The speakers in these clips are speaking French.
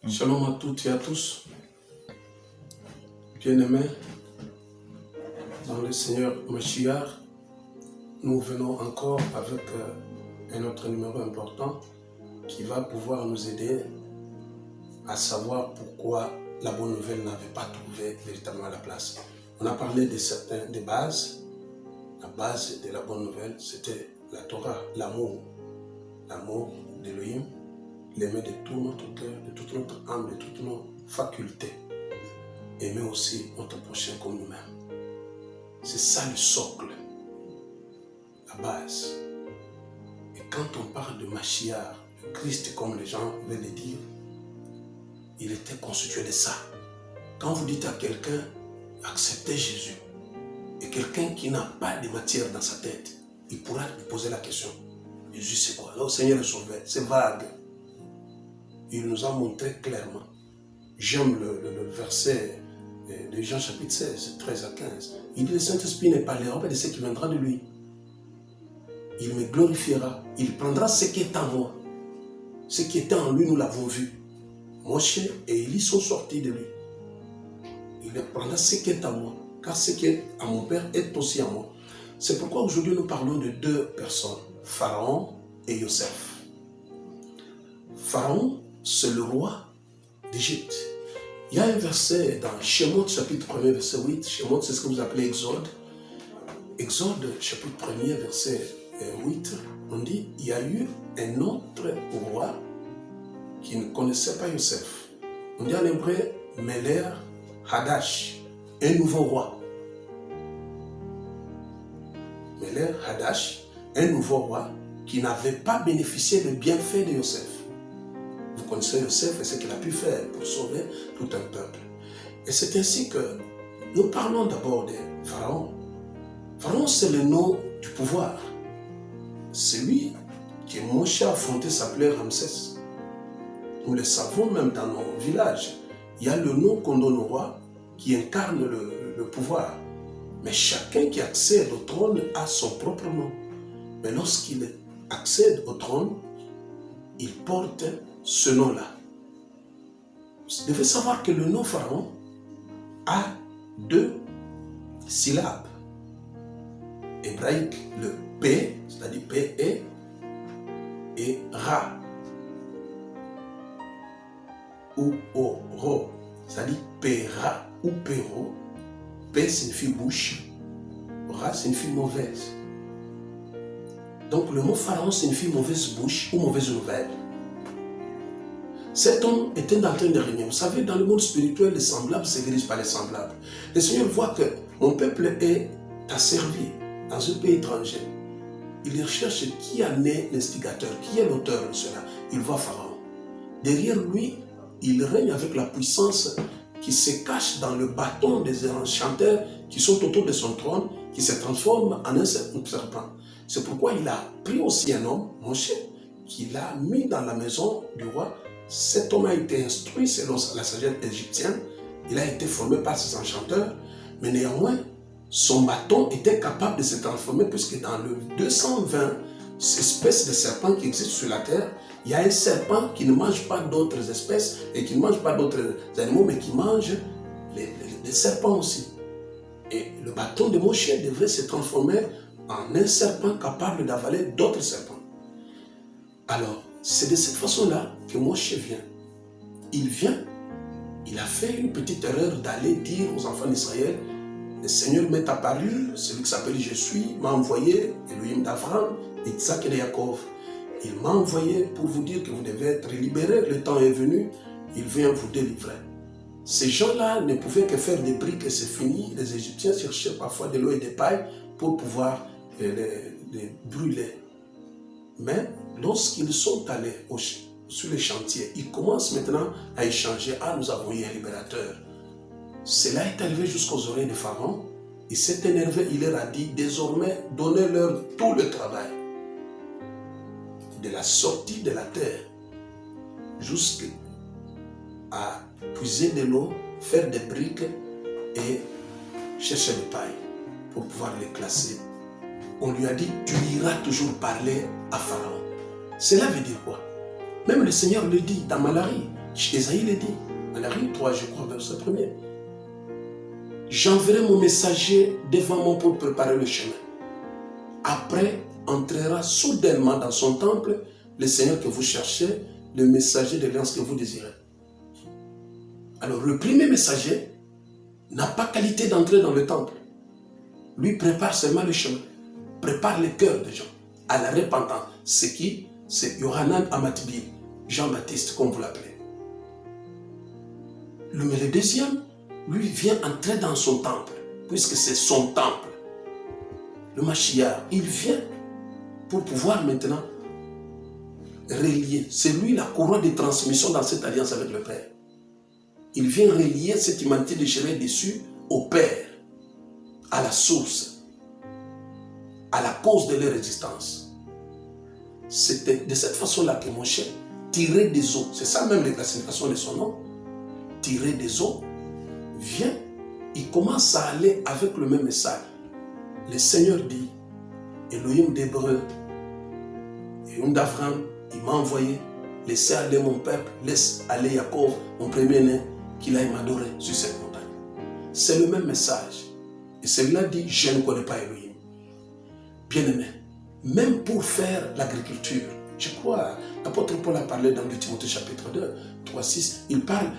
Shalom à toutes et à tous. Bien-aimés, dans le Seigneur Mashiach, nous venons encore avec un autre numéro important qui va pouvoir nous aider à savoir pourquoi la bonne nouvelle n'avait pas trouvé véritablement la place. On a parlé de certaines des bases. La base de la bonne nouvelle, c'était la Torah, l'amour d'Élohim, l'aimer de tout notre cœur, de toute notre âme, de toutes nos facultés. Aimer aussi notre prochain comme nous-mêmes. C'est ça le socle, la base. Et quand on parle de Mashiach, de Christ comme les gens veulent le dire, il était constitué de ça. Quand vous dites à quelqu'un, acceptez Jésus, et quelqu'un qui n'a pas de matière dans sa tête, il pourra lui poser la question, Jésus c'est quoi? Le Seigneur est sauvé, c'est vague. Il nous a montré clairement. J'aime le verset de Jean chapitre 16, 13 à 15. Il dit, le Saint-Esprit n'est pas l'Europe de ce qui viendra de lui. Il me glorifiera. Il prendra ce qui est en moi. Ce qui était en lui, nous l'avons vu. Moshe et Élie sont sortis de lui. Il prendra ce qui est en moi. Car ce qui est à mon Père est aussi en moi. C'est pourquoi aujourd'hui nous parlons de deux personnes. Pharaon et Yosef. Pharaon, c'est le roi d'Égypte. Il y a un verset dans Shemot chapitre 1er verset 8. Shemot c'est ce que vous appelez Exode. Exode chapitre 1er verset 8. On dit, il y a eu un autre roi qui ne connaissait pas Yosef. On dit en hébreu, Meler Hadash, un nouveau roi. Meler Hadash, un nouveau roi qui n'avait pas bénéficié des bienfaits de Yosef. Vous connaissez Yosef et ce qu'il a pu faire pour sauver tout un peuple. Et c'est ainsi que nous parlons d'abord de Pharaon. Pharaon, c'est le nom du pouvoir. Celui que Moshe a affronté s'appelait Ramsès. Nous le savons même dans nos villages. Il y a le nom qu'on donne au roi qui incarne le pouvoir. Mais chacun qui accède au trône a son propre nom. Mais lorsqu'il accède au trône, il porte ce nom-là. Vous devez savoir que le nom Pharaon a deux syllabes. Hébraïque, le P, c'est-à-dire P-E, et Ra, ou Oro, c'est-à-dire Péra ou Péro. P signifie bouche, Ra signifie mauvaise. Donc le mot Pharaon signifie mauvaise bouche ou mauvaise nouvelle. Cet homme était en train de régner. Vous savez, dans le monde spirituel, les semblables se dirigent par les semblables. Le Seigneur voit que mon peuple est asservi dans un pays étranger. Il recherche qui en est l'instigateur, qui est l'auteur de cela. Il voit Pharaon. Derrière lui, il règne avec la puissance qui se cache dans le bâton des enchanteurs qui sont autour de son trône, qui se transforme en un serpent. C'est pourquoi il a pris aussi un homme, Moshe, qu'il a mis dans la maison du roi. Cet homme a été instruit selon la sagesse égyptienne. Il a été formé par ses enchanteurs. Mais néanmoins, son bâton était capable de se transformer puisque dans le 220 espèces de serpents qui existent sur la terre, il y a un serpent qui ne mange pas d'autres espèces et qui ne mange pas d'autres animaux, mais qui mange les serpents aussi. Et le bâton de Moshe devrait se transformer en un serpent capable d'avaler d'autres serpents. Alors, c'est de cette façon-là que Moshe vient. Il a fait une petite erreur d'aller dire aux enfants d'Israël, le Seigneur m'est apparu, celui qui s'appelle Je suis, m'a envoyé, Elohim d'Abraham, d'Isaac et de Jacob. Il m'a envoyé pour vous dire que vous devez être libérés, le temps est venu, il vient vous délivrer. Ces gens-là ne pouvaient que faire des briques et c'est fini. Les Égyptiens cherchaient parfois de l'eau et des pailles pour pouvoir les brûler. Mais lorsqu'ils sont allés sur les chantiers, ils commencent maintenant à échanger. Ah, nous avons eu un libérateur. Cela est arrivé jusqu'aux oreilles de Pharaon. Il s'est énervé, il leur a dit, désormais, donnez-leur tout le travail. De la sortie de la terre jusqu'à puiser de l'eau, faire des briques et chercher des pailles pour pouvoir les classer. On lui a dit, tu iras toujours parler à Pharaon. Cela veut dire quoi? Même le Seigneur le dit dans Malachie. Ésaïe le dit, Malachie 3, je crois, verset 1er. J'enverrai mon messager devant moi pour préparer le chemin. Après entrera soudainement dans son temple le Seigneur que vous cherchez, le messager de l'alliance que vous désirez. Alors le premier messager n'a pas qualité d'entrer dans le temple. Lui prépare seulement le chemin, prépare le cœur des gens à la repentance. C'est qui? C'est Yohanan Amatbil, Jean-Baptiste comme vous l'appelez. Mais le deuxième, lui vient entrer dans son temple, puisque c'est son temple. Le Mashiach, il vient pour pouvoir maintenant relier. C'est lui la couronne de transmission dans cette alliance avec le Père. Il vient relier cette humanité déchirée dessus au Père, à la source, à la cause de leur existence. C'était de cette façon-là que Moshe tirait des eaux, c'est ça même la classification de son nom, tirer des eaux, vient, il commence à aller avec le même message. Le Seigneur dit, Elohim d'Hébreu, Elohim d'Abraham, il m'a envoyé, laissez aller mon peuple, laisse aller Jacob, mon premier-né, qu'il aille m'adorer sur cette montagne. C'est le même message. Et celui-là dit, je ne connais pas Elohim. Bien-aimé, même pour faire l'agriculture, je crois, l'apôtre Paul a parlé dans 2 Timothée chapitre 2, 3, 6, il parle,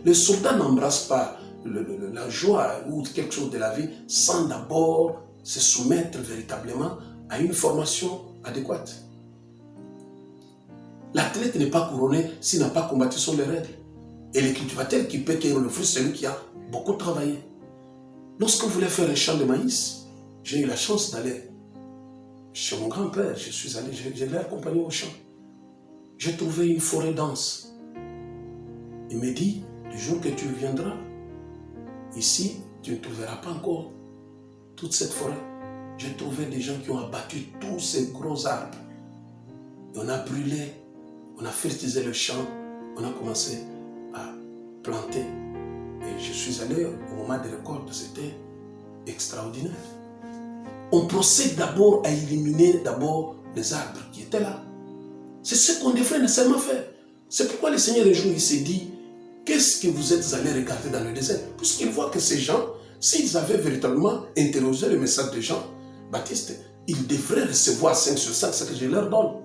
le soldat n'embrasse pas la joie ou quelque chose de la vie sans d'abord se soumettre véritablement à une formation adéquate. L'athlète n'est pas couronné s'il n'a pas combattu sur les règles. Et le cultivateur qui peut cueillir le fruit, c'est celui qui a beaucoup travaillé. Lorsque vous voulez faire un champ de maïs, j'ai eu la chance d'aller chez mon grand-père, je l'ai accompagné au champ. J'ai trouvé une forêt dense. Il me dit, du jour que tu viendras, ici, tu ne trouveras pas encore toute cette forêt. J'ai trouvé des gens qui ont abattu tous ces gros arbres. Et on a brûlé, on a fertilisé le champ, on a commencé à planter. Et je suis allé au moment des récoltes, c'était extraordinaire. On procède d'abord à éliminer les arbres qui étaient là. C'est ce qu'on devrait nécessairement faire. C'est pourquoi le Seigneur un jour il s'est dit, qu'est-ce que vous êtes allés regarder dans le désert? Puisqu'il voit que ces gens, s'ils avaient véritablement interrogé le message de Jean-Baptiste, ils devraient recevoir 5 sur 5 ce que je leur donne.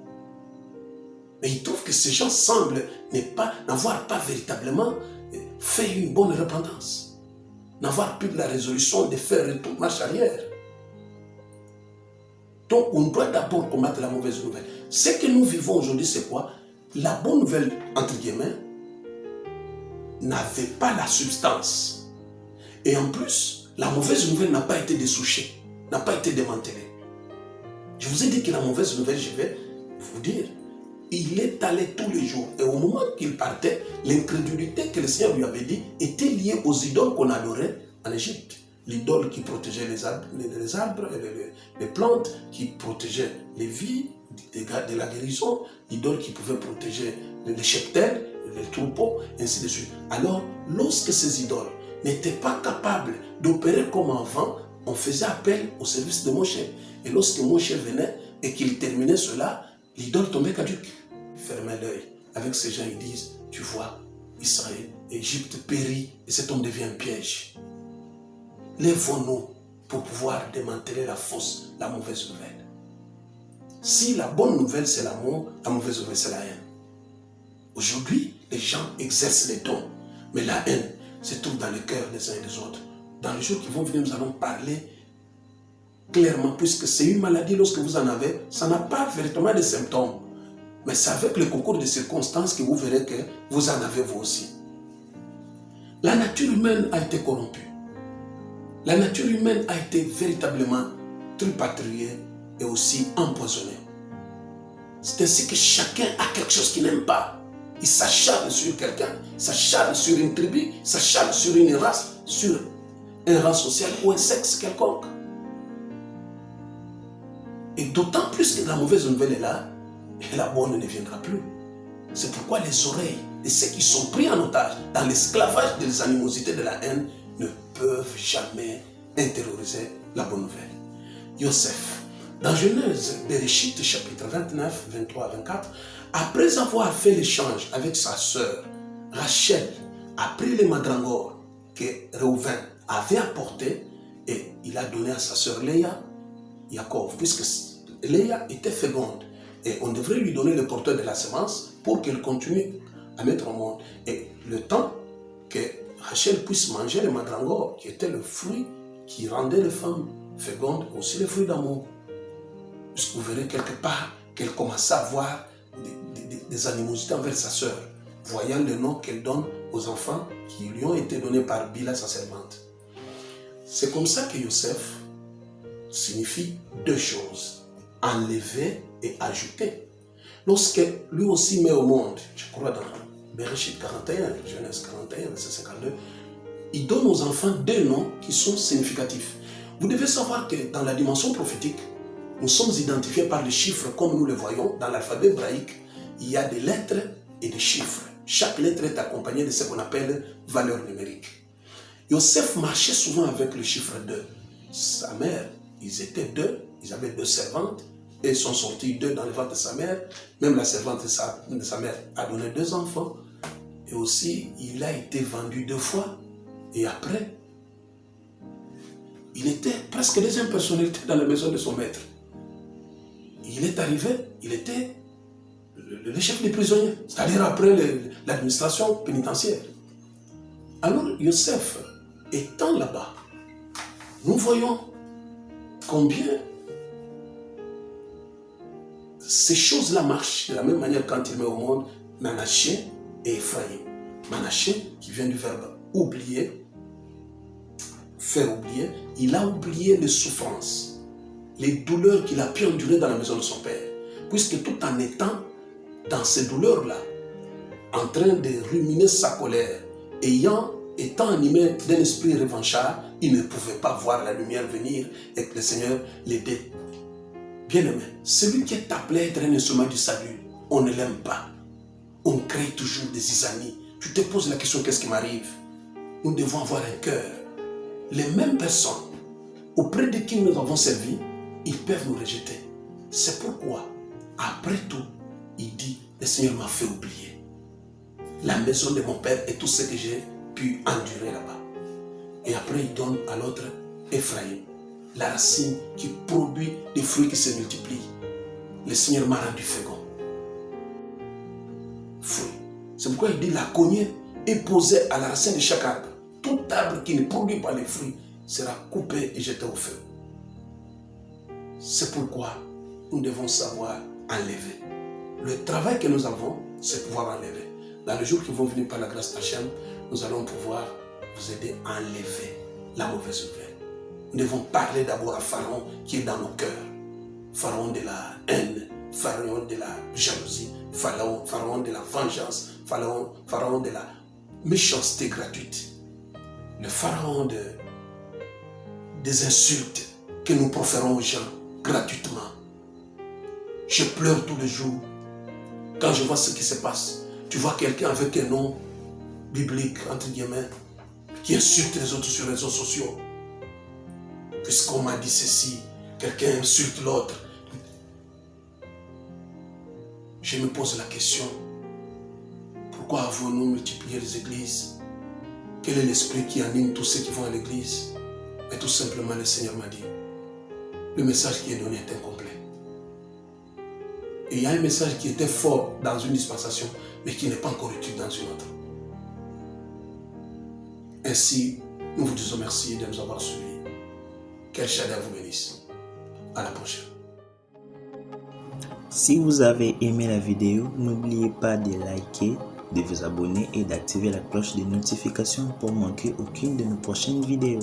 Mais il trouve que ces gens semblent n'avoir pas véritablement fait une bonne repentance, n'avoir plus de la résolution de faire retour marche arrière. Donc on doit d'abord combattre la mauvaise nouvelle. Ce que nous vivons aujourd'hui, c'est quoi? La bonne nouvelle, entre guillemets, n'avait pas la substance. Et en plus, la mauvaise nouvelle n'a pas été dessouchée, n'a pas été démantelée. Je vous ai dit que la mauvaise nouvelle, je vais vous dire, il est allé tous les jours. Et au moment qu'il partait, l'incrédulité que le Seigneur lui avait dit était liée aux idoles qu'on adorait en Égypte. L'idole qui protégeait les arbres, les plantes, qui protégeait les vies, de la guérison, l'idole qui pouvait protéger les cheptels, les troupeaux, ainsi de suite. Alors, lorsque ces idoles n'étaient pas capables d'opérer comme avant, on faisait appel au service de Moshe. Et lorsque Moshe venait et qu'il terminait cela, l'idole tombait caduque. Fermez l'œil. Avec ces gens, ils disent, tu vois, Israël, Égypte périt et cet homme devient un piège. Lèvons-nous pour pouvoir démanteler la mauvaise nouvelle. Si la bonne nouvelle c'est l'amour, la mauvaise nouvelle c'est la haine. Aujourd'hui, les gens exercent les dons, mais la haine se trouve dans le cœur des uns et des autres. Dans les jours qui vont venir, nous allons parler clairement, puisque c'est une maladie, lorsque vous en avez, ça n'a pas véritablement de symptômes. Mais c'est avec le concours de circonstances que vous verrez que vous en avez vous aussi. La nature humaine a été corrompue. La nature humaine a été véritablement tripatouillée et aussi empoisonnée. C'est ainsi que chacun a quelque chose qu'il n'aime pas. Il s'acharne sur quelqu'un, il s'acharne sur une tribu, il s'acharne sur une race, sur un rang social ou un sexe quelconque. Et d'autant plus que la mauvaise nouvelle est là, et la bonne ne viendra plus. C'est pourquoi les oreilles de ceux qui sont pris en otage dans l'esclavage des animosités de la haine ne peuvent jamais intérioriser la bonne nouvelle. Joseph, dans Genèse, Bereshit, chapitre 29, 23 à 24, après avoir fait l'échange avec sa sœur Rachel a pris les mandragores que Réhouven avait apportés et il a donné à sa sœur Léa, Jacob, puisque Léa était féconde. Et on devrait lui donner le porteur de la semence pour qu'elle continue à mettre au monde. Et le temps que Rachel puisse manger les mandragores, qui était le fruit qui rendait les femmes fécondes, aussi le fruit d'amour. Puisque vous verrez quelque part qu'elle commençait à avoir des animosités envers sa sœur, voyant le nom qu'elle donne aux enfants qui lui ont été donnés par Bila, sa servante. C'est comme ça que Yosef signifie deux choses, enlever et ajouter. Lorsque lui aussi met au monde, je crois dans Bereshit 41, Genèse 41, verset 52, il donne aux enfants deux noms qui sont significatifs. Vous devez savoir que dans la dimension prophétique, nous sommes identifiés par les chiffres comme nous le voyons. Dans l'alphabet hébraïque, il y a des lettres et des chiffres. Chaque lettre est accompagnée de ce qu'on appelle valeur numérique. Yosef marchait souvent avec le chiffre 2. Sa mère, ils étaient deux, ils avaient deux servantes, et ils sont sortis deux dans le ventre de sa mère. Même la servante de sa mère a donné deux enfants. Et aussi, il a été vendu deux fois. Et après, il était presque deuxième personnalité dans la maison de son maître. Il est arrivé, il était le chef des prisonniers, c'est-à-dire après l'administration pénitentiaire. Alors Yosef, étant là-bas, nous voyons combien ces choses-là marchent de la même manière quand il met au monde Manassé et Ephraïm. Manassé, qui vient du verbe oublier, faire oublier, il a oublié les souffrances, les douleurs qu'il a pu endurer dans la maison de son père. Puisque tout en étant dans ces douleurs-là, en train de ruminer sa colère, étant animé d'un esprit revanchard, il ne pouvait pas voir la lumière venir et que le Seigneur l'aidait. Bien-aimé, celui qui est appelé à être un instrument du salut, on ne l'aime pas. On crée toujours des zizanies. Tu te poses la question, qu'est-ce qui m'arrive? Nous devons avoir un cœur. Les mêmes personnes auprès de qui nous avons servi, ils peuvent nous rejeter. C'est pourquoi, après tout, il dit, le Seigneur m'a fait oublier la maison de mon père et tout ce que j'ai pu endurer là-bas. Et après, il donne à l'autre Ephraïm, la racine qui produit des fruits qui se multiplient. Le Seigneur m'a rendu fécond. Fruit. C'est pourquoi il dit, la cognée est posée à la racine de chaque arbre. Tout arbre qui ne produit pas les fruits sera coupé et jeté au feu. C'est pourquoi nous devons savoir enlever. Le travail que nous avons, c'est pouvoir enlever. Dans les jours qui vont venir par la grâce d'Hachem, nous allons pouvoir vous aider à enlever la mauvaise nouvelle. Nous devons parler d'abord à Pharaon qui est dans nos cœurs. Pharaon de la haine, Pharaon de la jalousie, Pharaon de la vengeance, Pharaon de la méchanceté gratuite. Le Pharaon des insultes que nous proférons aux gens gratuitement. Je pleure tous les jours quand je vois ce qui se passe. Tu vois quelqu'un avec un nom biblique, entre guillemets, qui insulte les autres sur les réseaux sociaux. Puisqu'on m'a dit ceci, quelqu'un insulte l'autre. Je me pose la question, pourquoi avons-nous multiplié les églises? Quel est l'esprit qui anime tous ceux qui vont à l'église? Et tout simplement, le Seigneur m'a dit, le message qui est donné est incomplet. Et il y a un message qui était fort dans une dispensation, mais qui n'est pas encore utile dans une autre. Ainsi, nous vous disons merci de nous avoir suivis. Quel Shaddai vous bénisse. À la prochaine. Si vous avez aimé la vidéo, n'oubliez pas de liker, de vous abonner et d'activer la cloche de notification pour manquer aucune de nos prochaines vidéos.